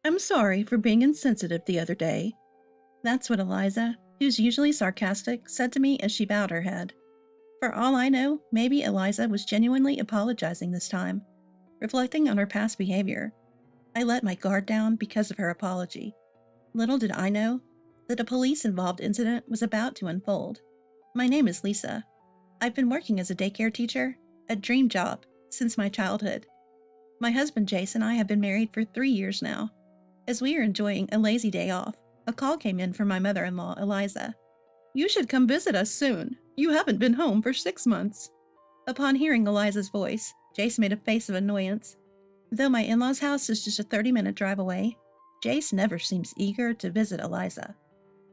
I'm sorry for being insensitive the other day. That's what Eliza, who's usually sarcastic, said to me as she bowed her head. For all I know, maybe Eliza was genuinely apologizing this time, reflecting on her past behavior. I let my guard down because of her apology. Little did I know that a police-involved incident was about to unfold. My name is Lisa. I've been working as a daycare teacher, a dream job, since my childhood. My husband Jace and I have been married for 3 years now. As we are enjoying a lazy day off, a call came in from my mother-in-law, Eliza. "You should come visit us soon. You haven't been home for 6 months." Upon hearing Eliza's voice, Jace made a face of annoyance. Though my in-laws' house is just a 30-minute drive away, Jace never seems eager to visit Eliza.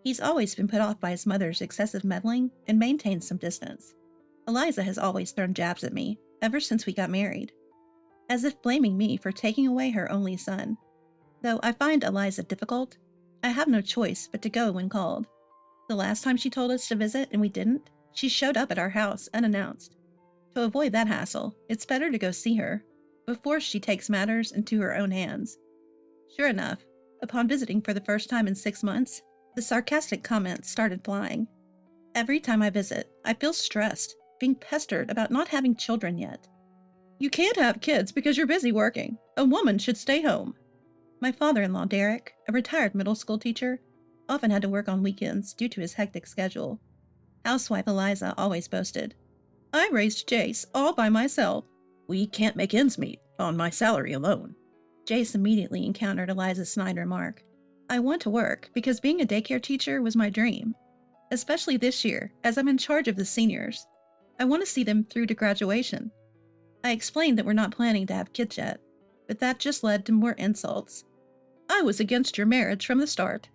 He's always been put off by his mother's excessive meddling and maintains some distance. Eliza has always thrown jabs at me, ever since we got married, as if blaming me for taking away her only son. Though I find Eliza difficult, I have no choice but to go when called. The last time she told us to visit and we didn't, she showed up at our house unannounced. To avoid that hassle, it's better to go see her before she takes matters into her own hands. Sure enough, upon visiting for the first time in 6 months, the sarcastic comments started flying. Every time I visit, I feel stressed, being pestered about not having children yet. "You can't have kids because you're busy working. A woman should stay home." My father-in-law, Derek, a retired middle school teacher, often had to work on weekends due to his hectic schedule. Housewife Eliza always boasted, "I raised Jace all by myself. We can't make ends meet on my salary alone." Jace immediately encountered Eliza's snide remark. I want to work because being a daycare teacher was my dream, especially this year as I'm in charge of the seniors. I want to see them through to graduation. I explained that we're not planning to have kids yet, but that just led to more insults. "I was against your marriage from the start.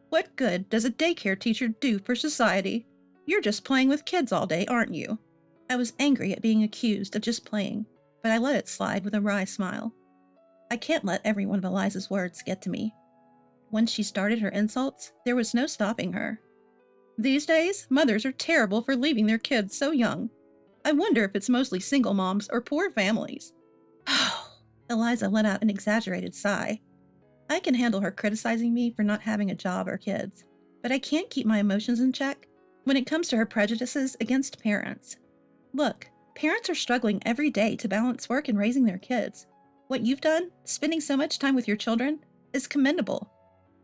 What good does a daycare teacher do for society? You're just playing with kids all day, aren't you?" I was angry at being accused of just playing, but I let it slide with a wry smile. I can't let every one of Eliza's words get to me. Once she started her insults, there was no stopping her. "These days, mothers are terrible for leaving their kids so young. I wonder if it's mostly single moms or poor families." Eliza let out an exaggerated sigh. I can handle her criticizing me for not having a job or kids, but I can't keep my emotions in check when it comes to her prejudices against parents. Look, parents are struggling every day to balance work and raising their kids. What you've done, spending so much time with your children, is commendable.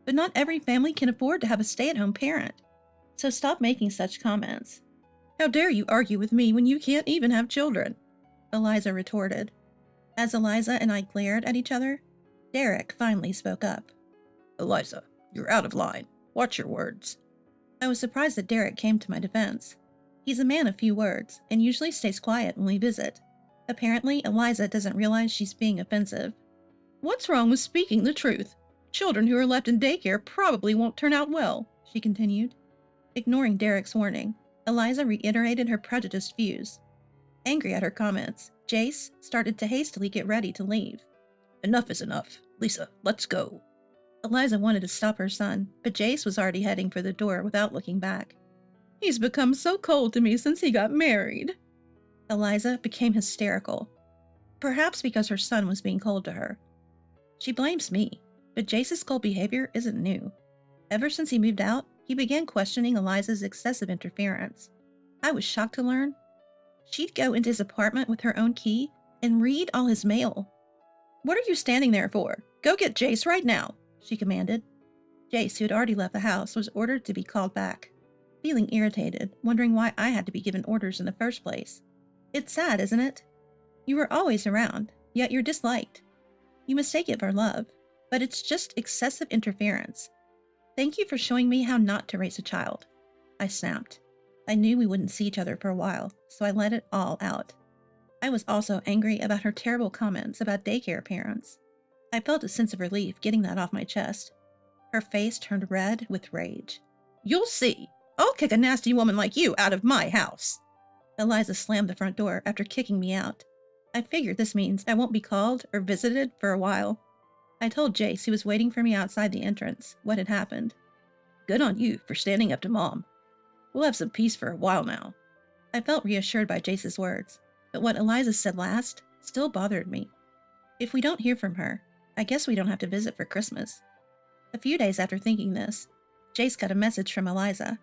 But not every family can afford to have a stay-at-home parent. So stop making such comments. "How dare you argue with me when you can't even have children?" Eliza retorted. As Eliza and I glared at each other, Derek finally spoke up. "Eliza, you're out of line. Watch your words." I was surprised that Derek came to my defense. He's a man of few words, and usually stays quiet when we visit. Apparently, Eliza doesn't realize she's being offensive. "What's wrong with speaking the truth? Children who are left in daycare probably won't turn out well," she continued. Ignoring Derek's warning, Eliza reiterated her prejudiced views. Angry at her comments, Jace started to hastily get ready to leave. "Enough is enough. Lisa, let's go." Eliza wanted to stop her son, but Jace was already heading for the door without looking back. "He's become so cold to me since he got married." Eliza became hysterical, perhaps because her son was being cold to her. She blames me, but Jace's cold behavior isn't new. Ever since he moved out, he began questioning Eliza's excessive interference. I was shocked to learn she'd go into his apartment with her own key and read all his mail. "What are you standing there for? Go get Jace right now," she commanded. Jace, who had already left the house, was ordered to be called back. Feeling irritated, wondering why I had to be given orders in the first place. It's sad, isn't it? You were always around, yet you're disliked. You mistake it for love, but it's just excessive interference. Thank you for showing me how not to raise a child. I snapped. I knew we wouldn't see each other for a while, so I let it all out. I was also angry about her terrible comments about daycare parents. I felt a sense of relief getting that off my chest. Her face turned red with rage. "You'll see. I'll kick a nasty woman like you out of my house." Eliza slammed the front door after kicking me out. I figured this means I won't be called or visited for a while. I told Jace, who was waiting for me outside the entrance, what had happened. "Good on you for standing up to Mom. We'll have some peace for a while now." I felt reassured by Jace's words, but what Eliza said last still bothered me. If we don't hear from her, I guess we don't have to visit for Christmas. A few days after thinking this, Jace got a message from Eliza.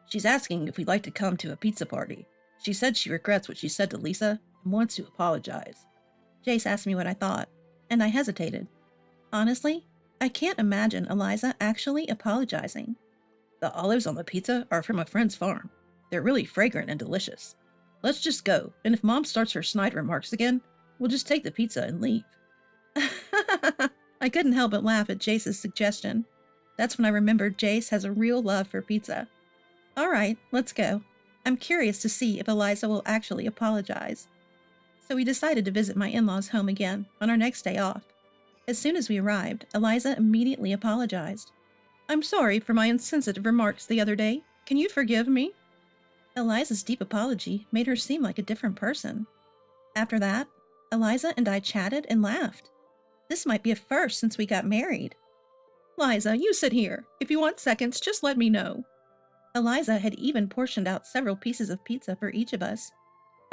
She's asking if we'd like to come to a pizza party. She said she regrets what she said to Lisa and wants to apologize. Jace asked me what I thought, and I hesitated. Honestly, I can't imagine Eliza actually apologizing. The olives on the pizza are from a friend's farm. They're really fragrant and delicious. Let's just go, and if Mom starts her snide remarks again, we'll just take the pizza and leave. I couldn't help but laugh at Jace's suggestion. That's when I remembered Jace has a real love for pizza. All right, let's go. I'm curious to see if Eliza will actually apologize. So we decided to visit my in-laws' home again on our next day off. As soon as we arrived, Eliza immediately apologized. I'm sorry for my insensitive remarks the other day. Can you forgive me? Eliza's deep apology made her seem like a different person. After that, Eliza and I chatted and laughed. This might be a first since we got married. Liza, you sit here. If you want seconds, just let me know. Eliza had even portioned out several pieces of pizza for each of us.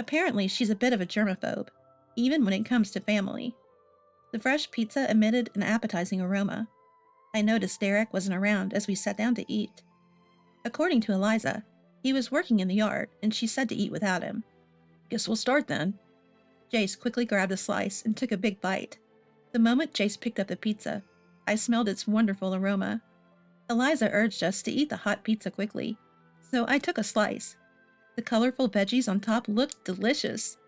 Apparently, she's a bit of a germaphobe, even when it comes to family. The fresh pizza emitted an appetizing aroma. I noticed Derek wasn't around as we sat down to eat. According to Eliza, he was working in the yard, and she said to eat without him. Guess we'll start then. Jace quickly grabbed a slice and took a big bite. The moment Jace picked up the pizza, I smelled its wonderful aroma. Eliza urged us to eat the hot pizza quickly, so I took a slice. The colorful veggies on top looked delicious.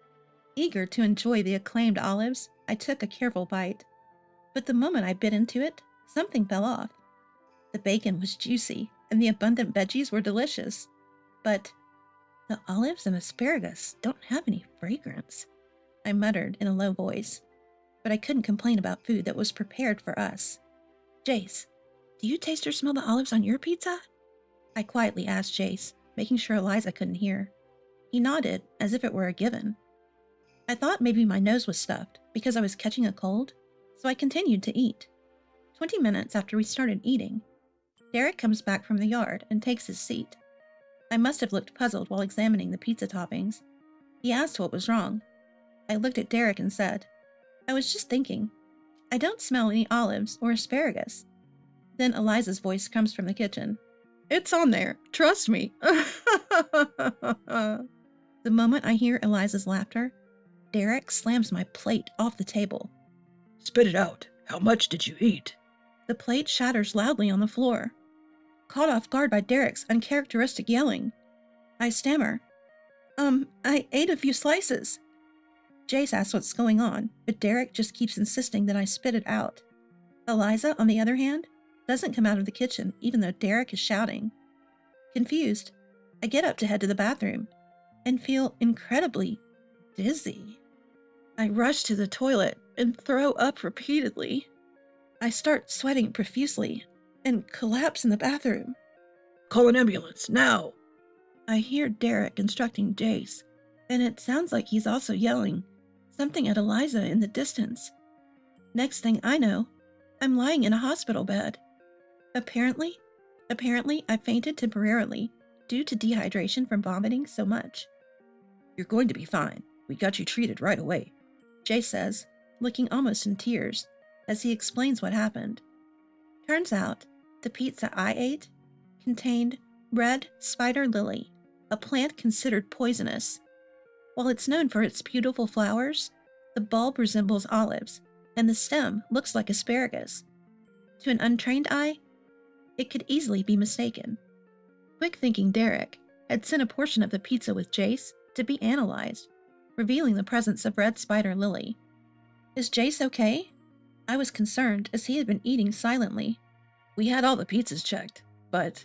Eager to enjoy the acclaimed olives, I took a careful bite. But the moment I bit into it, something fell off. The bacon was juicy, and the abundant veggies were delicious. But the olives and asparagus don't have any fragrance, I muttered in a low voice. But I couldn't complain about food that was prepared for us. Jace, do you taste or smell the olives on your pizza? I quietly asked Jace, making sure Eliza couldn't hear. He nodded, as if it were a given. I thought maybe my nose was stuffed because I was catching a cold, so I continued to eat. 20 minutes after we started eating, Derek comes back from the yard and takes his seat. I must have looked puzzled while examining the pizza toppings. He asked what was wrong. I looked at Derek and said, I was just thinking. I don't smell any olives or asparagus. Then Eliza's voice comes from the kitchen. It's on there. Trust me. The moment I hear Eliza's laughter, Derek slams my plate off the table. Spit it out. How much did you eat? The plate shatters loudly on the floor. Caught off guard by Derek's uncharacteristic yelling, I stammer. I ate a few slices. Jace asks what's going on, but Derek just keeps insisting that I spit it out. Eliza, on the other hand, doesn't come out of the kitchen even though Derek is shouting. Confused, I get up to head to the bathroom and feel incredibly dizzy. I rush to the toilet and throw up repeatedly. I start sweating profusely and collapse in the bathroom. Call an ambulance, now! I hear Derek instructing Jace, and it sounds like he's also yelling something at Eliza in the distance. Next thing I know, I'm lying in a hospital bed. Apparently, I fainted temporarily due to dehydration from vomiting so much. You're going to be fine. We got you treated right away, Jace says, looking almost in tears, as he explains what happened. Turns out, the pizza I ate contained red spider lily, a plant considered poisonous. While it's known for its beautiful flowers, the bulb resembles olives, and the stem looks like asparagus. To an untrained eye, it could easily be mistaken. Quick-thinking Derek had sent a portion of the pizza with Jace to be analyzed, revealing the presence of red spider lily. Is Jace okay? I was concerned as he had been eating silently. We had all the pizzas checked, but...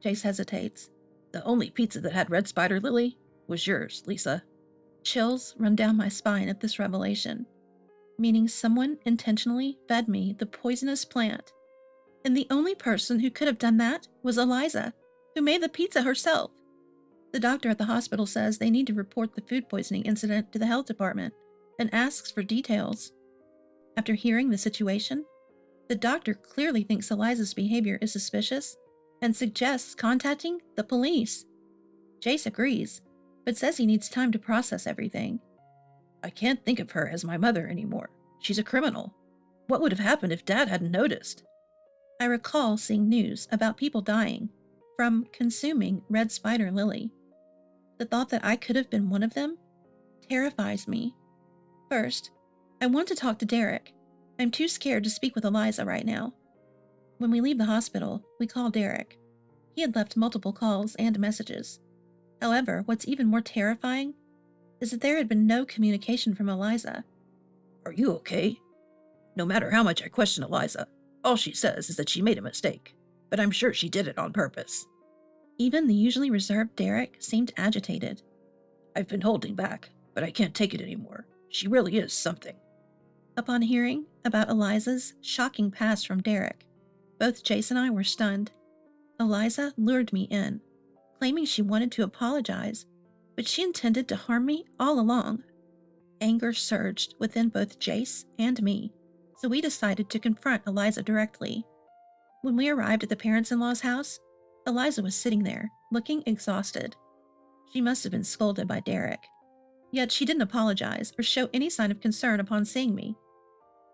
Jace hesitates. The only pizza that had red spider lily was yours, Lisa. Chills run down my spine at this revelation, meaning someone intentionally fed me the poisonous plant. And the only person who could have done that was Eliza, who made the pizza herself. The doctor at the hospital says they need to report the food poisoning incident to the health department and asks for details. After hearing the situation, the doctor clearly thinks Eliza's behavior is suspicious and suggests contacting the police. Jace agrees, but says he needs time to process everything. I can't think of her as my mother anymore. She's a criminal. What would have happened if Dad hadn't noticed? I recall seeing news about people dying from consuming red spider lily. The thought that I could have been one of them terrifies me. First, I want to talk to Derek. I'm too scared to speak with Eliza right now. When we leave the hospital, we call Derek. He had left multiple calls and messages. However, what's even more terrifying is that there had been no communication from Eliza. Are you okay? No matter how much I question Eliza, all she says is that she made a mistake, but I'm sure she did it on purpose. Even the usually reserved Derek seemed agitated. I've been holding back, but I can't take it anymore. She really is something. Upon hearing about Eliza's shocking past from Derek, both Jace and I were stunned. Eliza lured me in, claiming she wanted to apologize, but she intended to harm me all along. Anger surged within both Jace and me, so we decided to confront Eliza directly. When we arrived at the parents-in-law's house, Eliza was sitting there, looking exhausted. She must have been scolded by Derek. Yet she didn't apologize or show any sign of concern upon seeing me.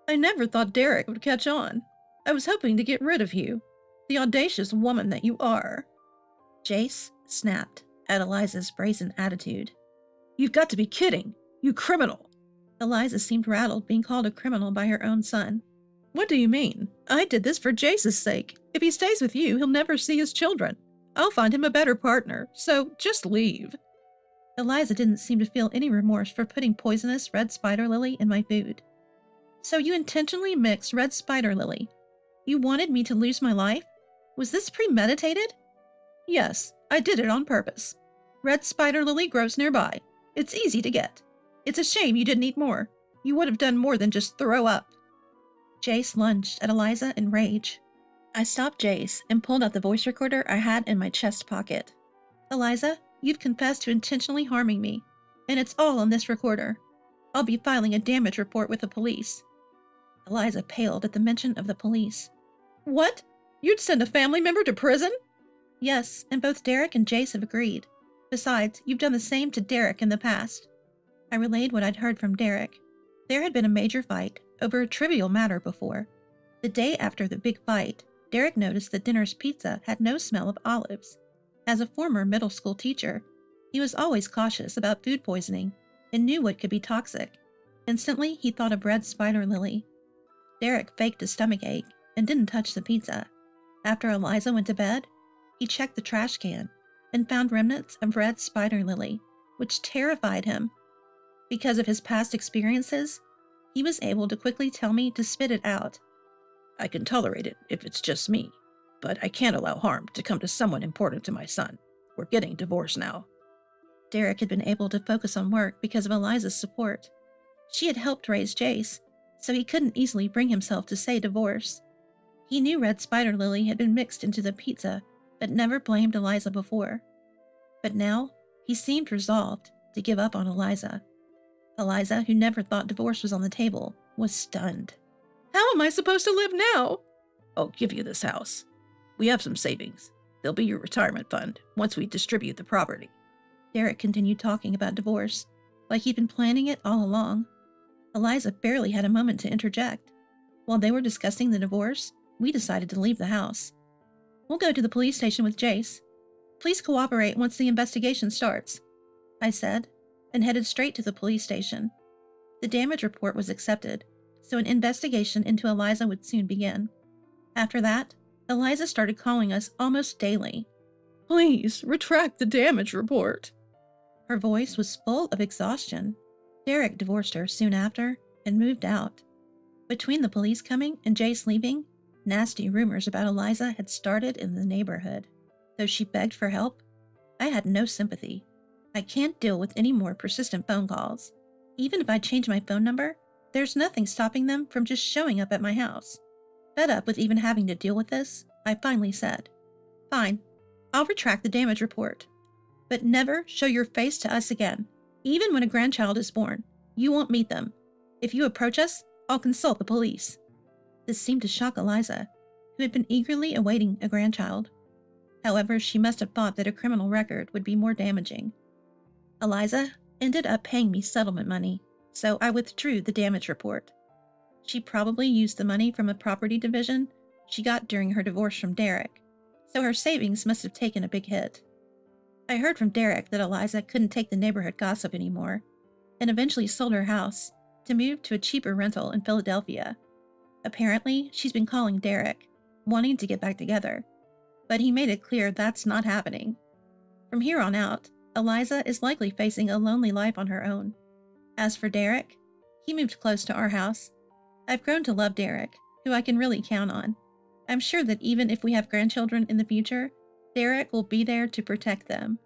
I never thought Derek would catch on. I was hoping to get rid of you, the audacious woman that you are. Jace snapped at Eliza's brazen attitude. You've got to be kidding! You criminal! Eliza seemed rattled being called a criminal by her own son. What do you mean? I did this for Jace's sake. If he stays with you, he'll never see his children. I'll find him a better partner, so just leave. Eliza didn't seem to feel any remorse for putting poisonous red spider lily in my food. So you intentionally mixed red spider lily. You wanted me to lose my life? Was this premeditated? Yes, I did it on purpose. Red spider lily grows nearby. It's easy to get. It's a shame you didn't eat more. You would have done more than just throw up. Jace lunged at Eliza in rage. I stopped Jace and pulled out the voice recorder I had in my chest pocket. Eliza, you've confessed to intentionally harming me, and it's all on this recorder. I'll be filing a damage report with the police. Eliza paled at the mention of the police. What? You'd send a family member to prison? Yes, and both Derek and Jace have agreed. Besides, you've done the same to Derek in the past. I relayed what I'd heard from Derek. There had been a major fight over a trivial matter before. The day after the big fight, Derek noticed that dinner's pizza had no smell of olives. As a former middle school teacher, he was always cautious about food poisoning and knew what could be toxic. Instantly, he thought of red spider lily. Derek faked a stomachache and didn't touch the pizza. After Eliza went to bed, he checked the trash can and found remnants of red spider lily, which terrified him. Because of his past experiences, he was able to quickly tell me to spit it out. I can tolerate it if it's just me, but I can't allow harm to come to someone important to my son. We're getting divorced now. Derek had been able to focus on work because of Eliza's support. She had helped raise Jace, so he couldn't easily bring himself to say divorce. He knew red spider lily had been mixed into the pizza, but never blamed Eliza before. But now, he seemed resolved to give up on Eliza. Eliza, who never thought divorce was on the table, was stunned. How am I supposed to live now? I'll give you this house. We have some savings. They'll be your retirement fund once we distribute the property. Derek continued talking about divorce, like he'd been planning it all along. Eliza barely had a moment to interject. While they were discussing the divorce, we decided to leave the house. We'll go to the police station with Jace. Please cooperate once the investigation starts, I said, and headed straight to the police station. The damage report was accepted, so an investigation into Eliza would soon begin. After that, Eliza started calling us almost daily. Please, retract the damage report. Her voice was full of exhaustion. Derek divorced her soon after and moved out. Between the police coming and Jace leaving, nasty rumors about Eliza had started in the neighborhood. Though she begged for help, I had no sympathy. I can't deal with any more persistent phone calls. Even if I change my phone number, there's nothing stopping them from just showing up at my house. Fed up with even having to deal with this, I finally said, Fine, I'll retract the damage report. But never show your face to us again. Even when a grandchild is born, you won't meet them. If you approach us, I'll consult the police. This seemed to shock Eliza, who had been eagerly awaiting a grandchild. However, she must have thought that a criminal record would be more damaging. Eliza ended up paying me settlement money, so I withdrew the damage report. She probably used the money from a property division she got during her divorce from Derek, so her savings must have taken a big hit. I heard from Derek that Eliza couldn't take the neighborhood gossip anymore and eventually sold her house to move to a cheaper rental in Philadelphia. Apparently, she's been calling Derek, wanting to get back together, but he made it clear that's not happening. From here on out, Eliza is likely facing a lonely life on her own. As for Derek, he moved close to our house. I've grown to love Derek, who I can really count on. I'm sure that even if we have grandchildren in the future, Derek will be there to protect them.